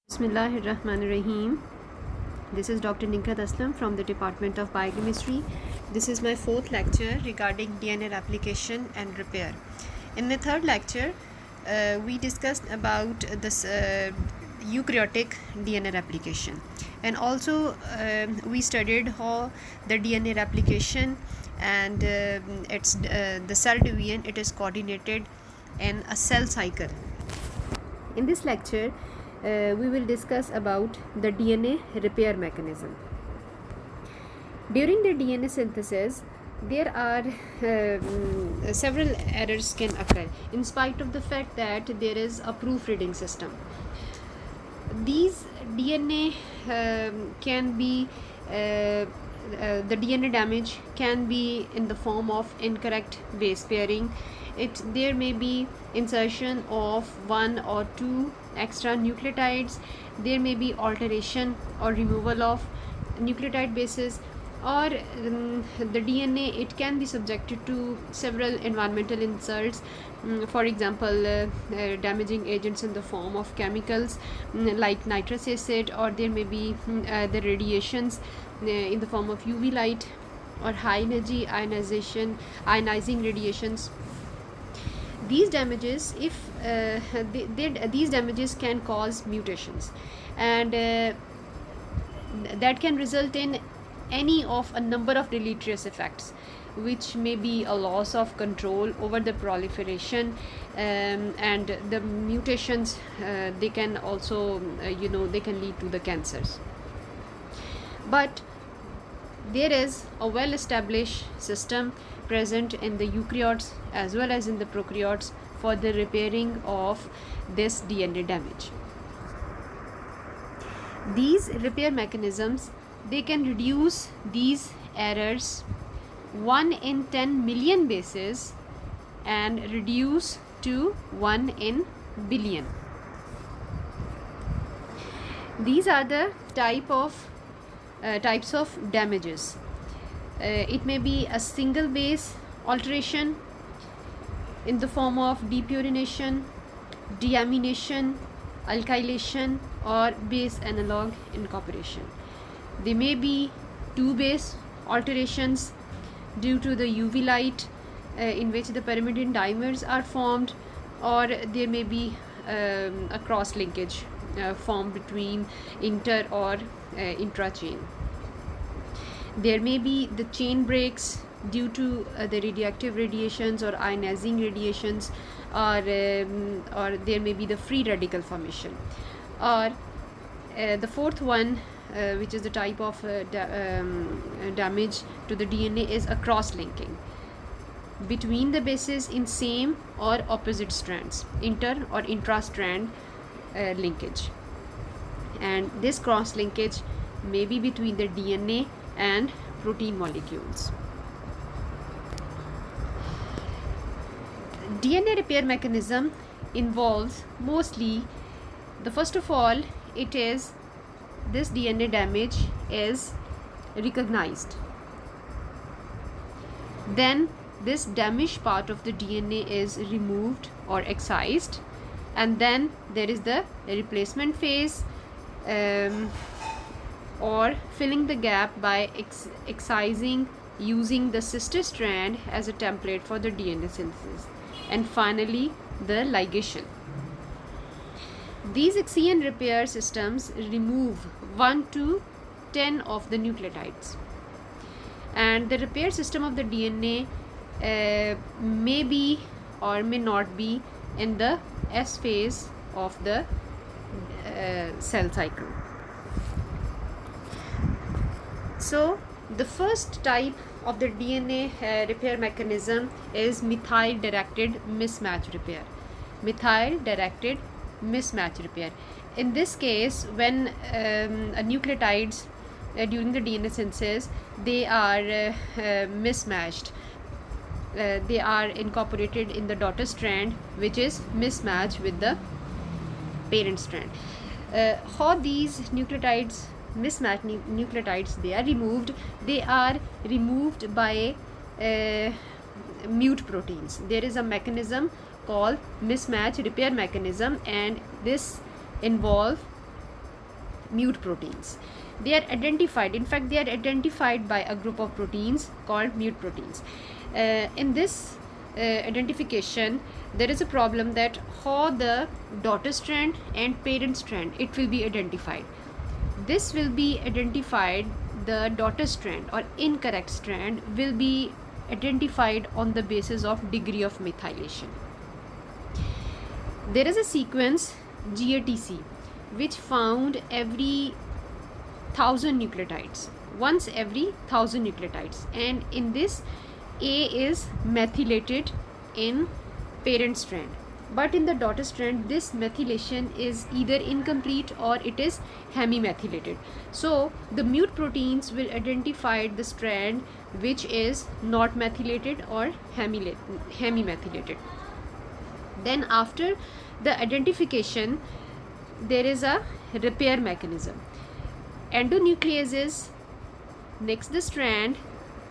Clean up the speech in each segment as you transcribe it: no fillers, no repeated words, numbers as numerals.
Bismillahirrahmanirrahim. This is Dr. Nighat Aslam from the Department of Biochemistry. This is my fourth lecture regarding DNA replication and repair. In the third lecture, we discussed about this eukaryotic DNA replication, and also we studied how the DNA replication and its the cell division it is coordinated in a cell cycle. In this lecture, we will discuss about the DNA repair mechanism. During the DNA synthesis, there are several errors can occur in spite of the fact that there is a proofreading system. These DNA can be the DNA damage can be in the form of incorrect base pairing. There may be insertion of one or two extra nucleotides. There may be alteration or removal of nucleotide bases, or the DNA it can be subjected to several environmental insults, for example damaging agents in the form of chemicals like nitrous acid, or there may be the radiations in the form of UV light or high energy ionizing radiations. These damages, if these damages can cause mutations, and that can result in any of a number of deleterious effects, which may be a loss of control over the proliferation, and the mutations they can also they can lead to the cancers. But there is a well established system present in the eukaryotes as well as in the prokaryotes for the repairing of this DNA damage. These repair mechanisms, they can reduce these errors 1 in 10 million bases and reduce to 1 in billion. These are the types of damages. It may be a single base alteration in the form of depurination, deamination, alkylation, or base analog incorporation. There may be two base alterations due to the UV light in which the pyrimidine dimers are formed, or there may be a cross linkage formed between inter or intra chain. There may be the chain breaks due to the radioactive radiations or ionizing radiations, or there may be the free radical formation, or the fourth one, which is the type of damage to the DNA, is a cross linking between the bases in same or opposite strands, inter or intra strand linkage, and this cross linkage may be between the DNA and protein molecules. DNA repair mechanism involves mostly, the first of all, it is this DNA damage is recognized, then this damaged part of the DNA is removed or excised, and then there is the replacement phase, or filling the gap by excising using the sister strand as a template for the DNA synthesis, and finally the ligation. These Excision repair systems remove 1 to 10 of the nucleotides, and the repair system of the DNA may be or may not be in the S phase of the cell cycle. So the first type of the DNA repair mechanism is methyl directed mismatch repair. Methyl directed mismatch repair. In this case, when nucleotides during the DNA synthesis, they are mismatched. They are incorporated in the daughter strand, which is mismatched with the parent strand. How these nucleotides, mismatched nucleotides, they are removed by mute proteins. There is a mechanism called mismatch repair mechanism, and this involve mute proteins. They are identified, in fact, they are identified by a group of proteins called mute proteins. In this identification, there is a problem that how the daughter strand and parent strand, it will be identified. This will be identified, the daughter strand or incorrect strand will be identified on the basis of degree of methylation. There is a sequence GATC which found every 1000 nucleotides, once every 1000 nucleotides, and in this A is methylated in parent strand, but in the daughter strand this methylation is either incomplete or it is hemimethylated. So the mute proteins will identify the strand which is not methylated or hemimethylated. Then after the identification, there is a repair mechanism. Endonucleases next the strand,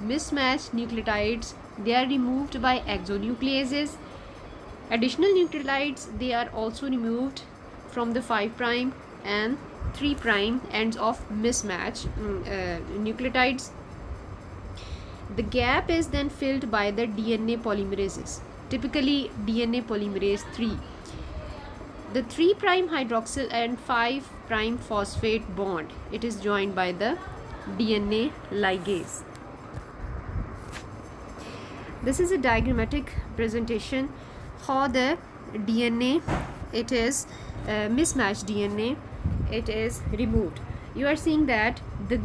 mismatched nucleotides, they are removed by exonucleases. Additional nucleotides, they are also removed from the 5' and 3' ends of mismatch nucleotides. The gap is then filled by the DNA polymerases, typically DNA polymerase 3. The 3' hydroxyl and 5' phosphate bond, it is joined by the DNA ligase. This is a diagrammatic presentation how the DNA, it is mismatched DNA, it is removed. You are seeing that the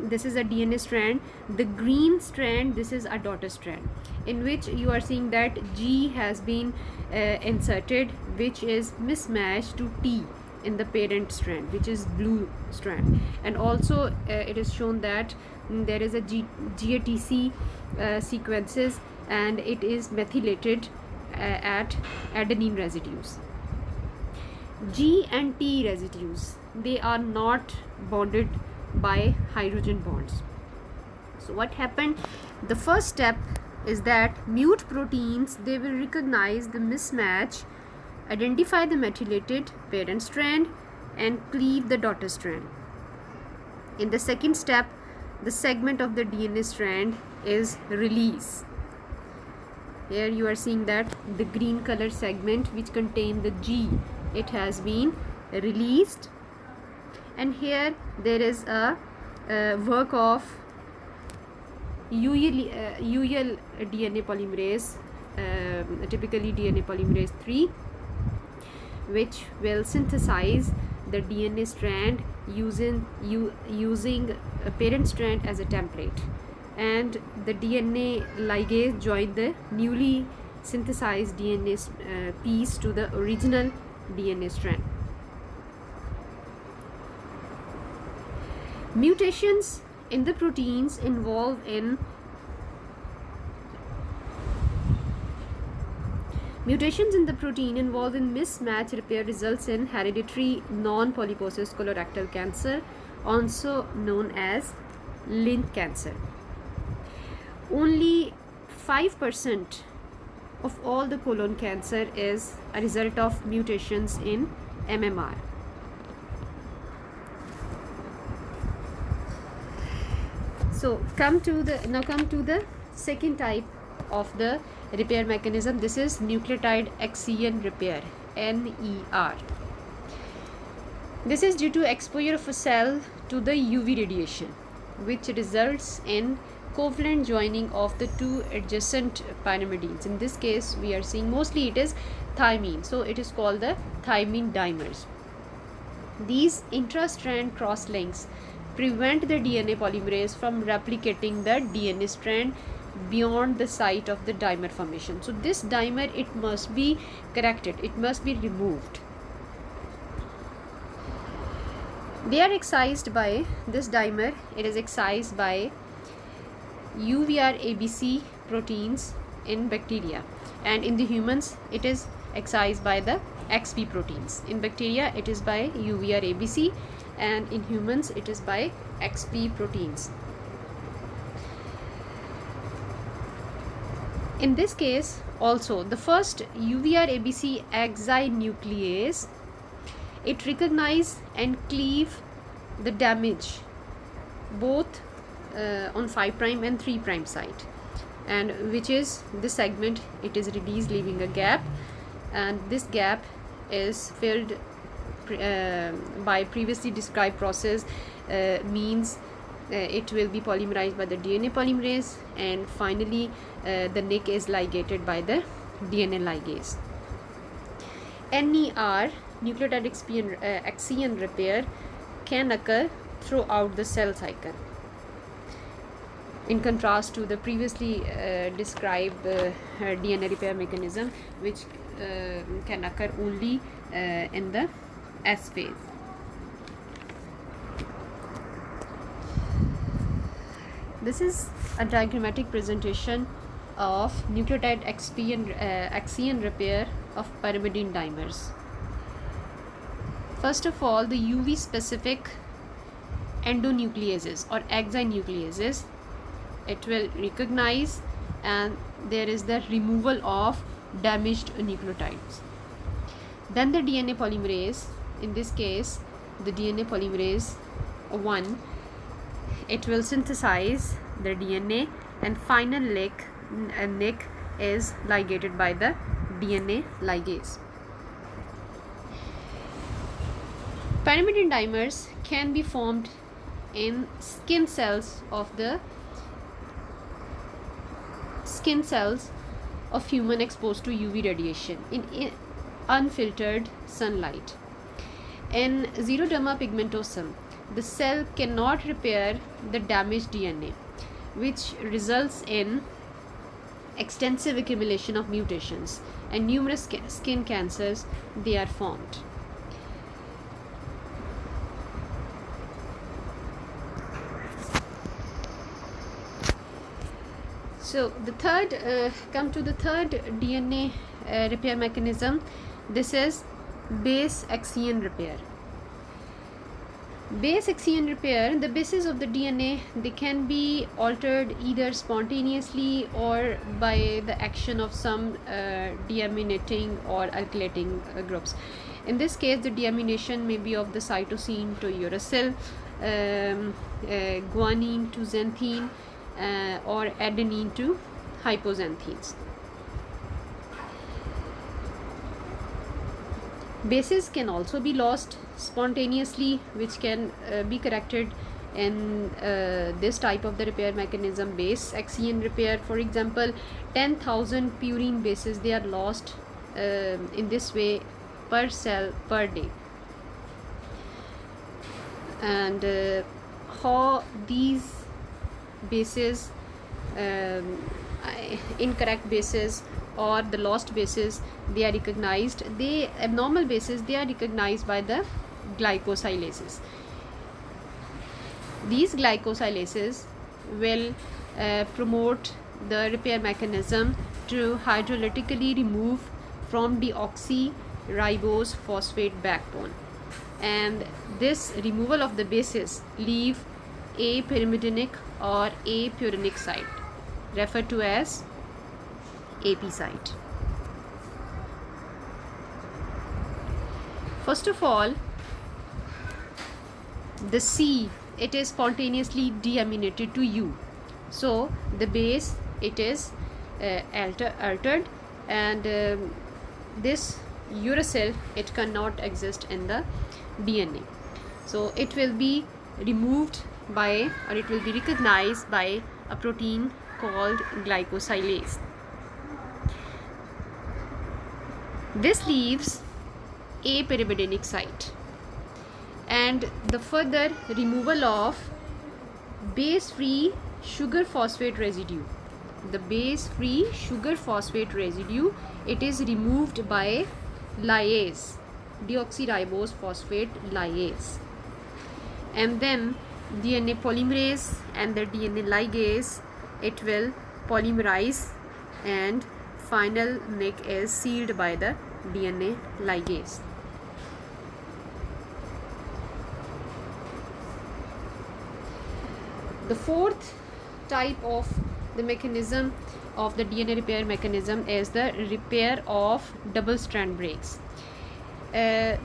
this is a DNA strand, the green strand, this is a daughter strand, in which you are seeing that G has been inserted, which is mismatched to T in the parent strand, which is blue strand, and also it is shown that there is a GATC sequences and it is methylated at adenine residues. G and T residues, they are not bonded by hydrogen bonds. So what happened? The first step is that mute proteins, they will recognize the mismatch, identify the methylated parent strand and cleave the daughter strand. In the second step, the segment of the DNA strand is release. Here you are seeing that the green color segment which contain the G, it has been released, and here there is a work of UL DNA polymerase, typically DNA polymerase 3, which will synthesize the DNA strand using a parent strand as a template, and the DNA ligase join the newly synthesized DNA piece to the original DNA strand. Mutations in the proteins involved in mismatch repair results in hereditary non-polyposis colorectal cancer, also known as Lynch cancer. Only 5% of all the colon cancer is a result of mutations in MMR. So come to the second type of the repair mechanism. This is nucleotide excision repair, NER. This is due to exposure of a cell to the UV radiation, which results in covalent joining of the two adjacent pyrimidines. In this case, we are seeing mostly it is thymine, so it is called the thymine dimers. These intra-strand cross links prevent the DNA polymerase from replicating the DNA strand beyond the site of the dimer formation. So this dimer, it must be corrected, it must be removed. They are excised by this dimer, it is excised by UVR ABC proteins in bacteria, and in the humans it is excised by the XP proteins. In bacteria it is by UVR ABC, and in humans it is by XP proteins. In this case also, the first UVR ABC exonuclease, It recognize and cleave the damage both on 5' and 3' side, and which is this segment, it is released leaving a gap, and this gap is filled by previously described process, means it will be polymerized by the DNA polymerase, and finally the nick is ligated by the DNA ligase. NER, nucleotide excision repair, can occur throughout the cell cycle, in contrast to the previously described DNA repair mechanism, which can occur only in the S phase. This is a diagrammatic presentation of nucleotide excision repair of pyrimidine dimers. First of all, the UV specific endonucleases or exonucleases, it will recognize, and there is the removal of damaged nucleotides. Then the DNA polymerase, in this case the DNA polymerase 1, it will synthesize the DNA, and final nick is ligated by the DNA ligase. Pyrimidine dimers can be formed in skin cells of human exposed to UV radiation in unfiltered sunlight. In xeroderma pigmentosum, the cell cannot repair the damaged DNA, which results in extensive accumulation of mutations, and numerous skin cancers, they are formed. So the third, come to the third DNA repair mechanism. This is base excision repair. Base excision repair, the bases of the DNA, they can be altered either spontaneously or by the action of some deaminating or alkylating groups. In this case, the deamination may be of the cytosine to uracil, guanine to xanthine, or adenine to hypoxanthines. Bases can also be lost spontaneously, which can be corrected in this type of the repair mechanism, base excision repair. For example, 10,000 purine bases, they are lost in this way per cell per day. And how these bases, incorrect bases or the lost bases, they are recognized. The abnormal bases, they are recognized by the glycosylases. These glycosylases will promote the repair mechanism to hydrolytically remove from deoxyribose phosphate backbone, and this removal of the bases leave a pyrimidinic or a purinic site, referred to as AP site. First of all, the C, it is spontaneously deaminated to U. So the base, it is altered, and this uracil, it cannot exist in the DNA. So it will be removed by, or it will be recognized by a protein called glycosylase. This leaves a pyrimidinic site, and the further removal of base-free sugar phosphate residue. The base-free sugar phosphate residue, it is removed by lyase, deoxyribose phosphate lyase, and then DNA polymerase and the DNA ligase, it will polymerize, and final nick is sealed by the DNA ligase. The fourth type of the mechanism of the DNA repair mechanism is the repair of double strand breaks.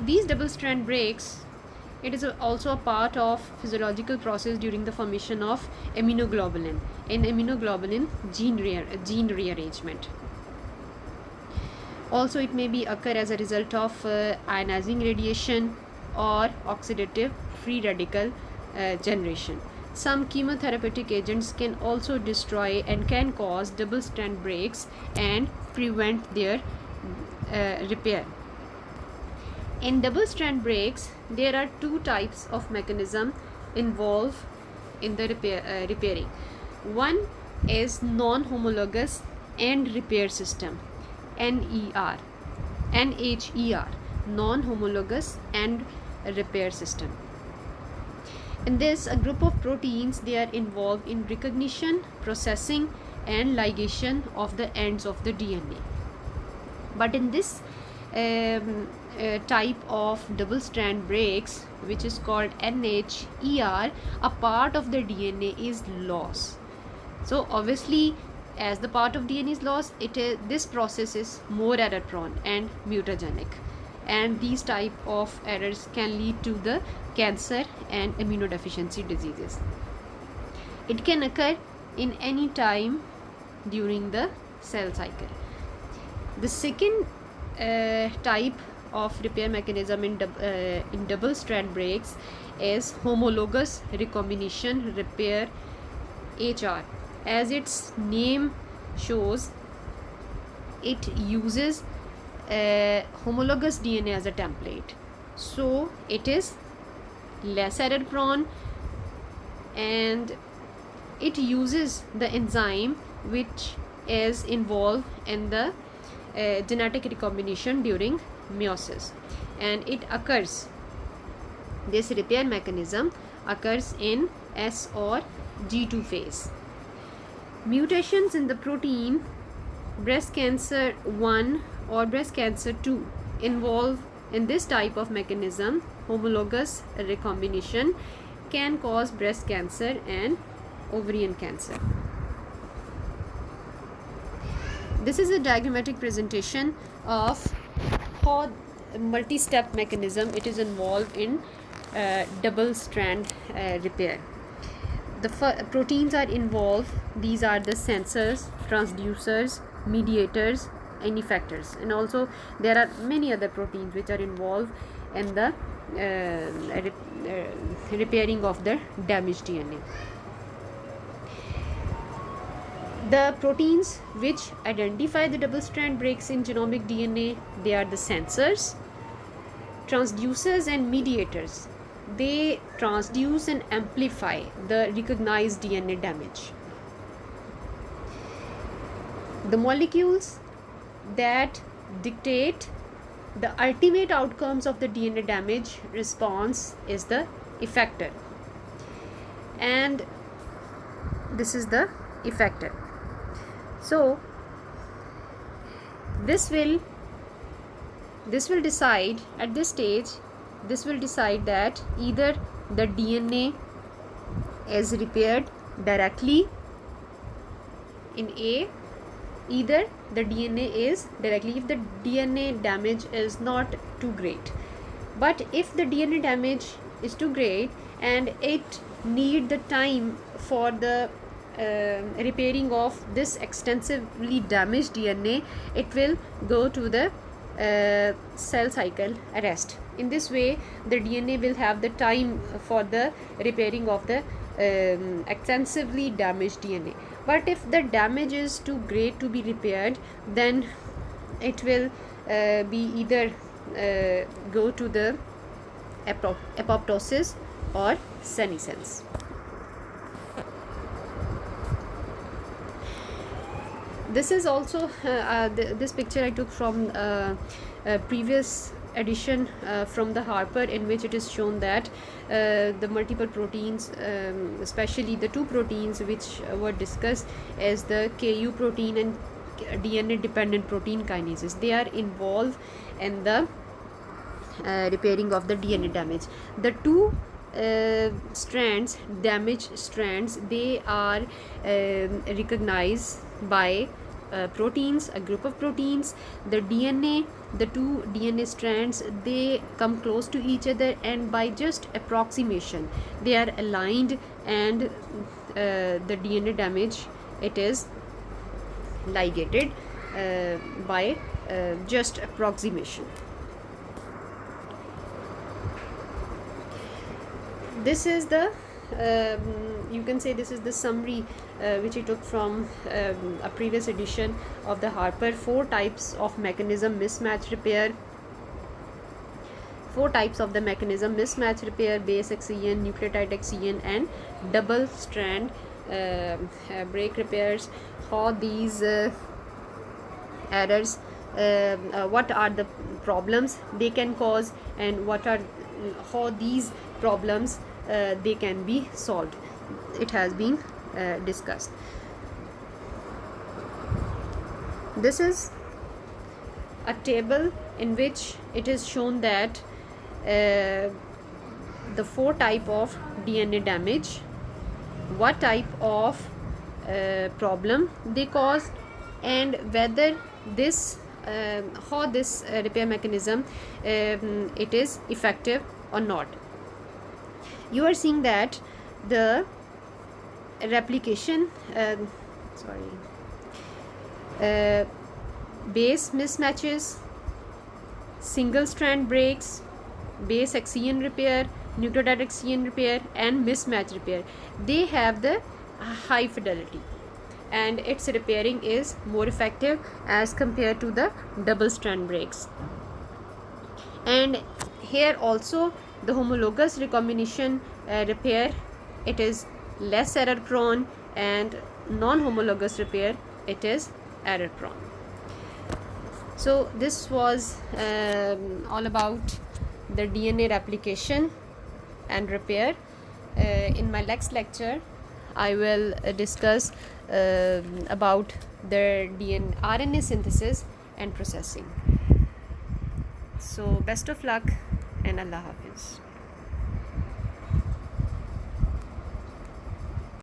These double strand breaks, it is also a part of physiological process during the formation of immunoglobulin in immunoglobulin gene rearrangement. Also, it may be occur as a result of ionizing radiation or oxidative free radical generation. Some chemotherapeutic agents can also destroy and can cause double strand breaks and prevent their repair. In double strand breaks, there are two types of mechanism involved in the repairing. One is non-homologous end repair system, NHER, non-homologous end repair system. In this, a group of proteins, they are involved in recognition, processing and ligation of the ends of the DNA. But in this type of double strand breaks, which is called NHER, a part of the DNA is lost. So obviously, as the part of DNA is lost, this process is more error prone and mutagenic, and these type of errors can lead to the cancer and immunodeficiency diseases. It can occur in any time during the cell cycle. The second type of repair mechanism in double strand breaks is homologous recombination repair, HR. As its name shows, it uses homologous DNA as a template, so it is less error prone, and it uses the enzyme which is involved in the genetic recombination during meiosis, and it occurs, this repair mechanism occurs in S or G2 phase. Mutations in the protein breast cancer 1 or breast cancer 2 involved in this type of mechanism, homologous recombination, can cause breast cancer and ovarian cancer. This is a diagrammatic presentation of how multi-step mechanism it is involved in double strand repair. The proteins are involved. These are the sensors, transducers, mediators and effectors, and also there are many other proteins which are involved in the repairing of the damaged DNA. The proteins which identify the double strand breaks in genomic DNA, they are the sensors, transducers and mediators. They transduce and amplify the recognized DNA damage. The molecules that dictate the ultimate outcomes of the DNA damage response is the effector, and this is the effector. So this will decide at this stage, this will decide that either the DNA is repaired directly in A, either the DNA is directly, if the DNA damage is not too great. But if the DNA damage is too great and it need the time for the repairing of this extensively damaged DNA, it will go to the cell cycle arrest. In this way, the DNA will have the time for the repairing of the extensively damaged DNA. But if the damage is too great to be repaired, then it will be either go to the apoptosis or senescence. This is also this picture I took from a previous edition from the Harper, in which it is shown that the multiple proteins, especially the two proteins which were discussed as the KU protein and DNA dependent protein kinases, they are involved in the repairing of the DNA damage. The two strands, damaged strands, they are recognized by proteins, a group of proteins. The DNA, the two DNA strands, they come close to each other, and by just approximation they are aligned, and the DNA damage, it is ligated by just approximation. This is the you can say this is the summary which I took from a previous edition of the Harper. 4 types of mechanism: mismatch repair. 4 types of the mechanism: mismatch repair, base excision, nucleotide excision, and double strand break repairs. How these errors, what are the problems they can cause, and what are how these problems they can be solved. It has been discussed. This is a table in which it is shown that the 4 type of DNA damage, what type of problem they cause, and whether this how this repair mechanism it is effective or not. You are seeing that the replication base mismatches, single strand breaks, base excision repair, nucleotide excision repair, and mismatch repair, they have the high fidelity, and its repairing is more effective as compared to the double strand breaks. And here also the homologous recombination repair, it is less error prone, and non-homologous repair, it is error prone. So this was all about the DNA replication and repair. In my next lecture I will discuss about the RNA synthesis and processing. So best of luck, and Allah Hafiz.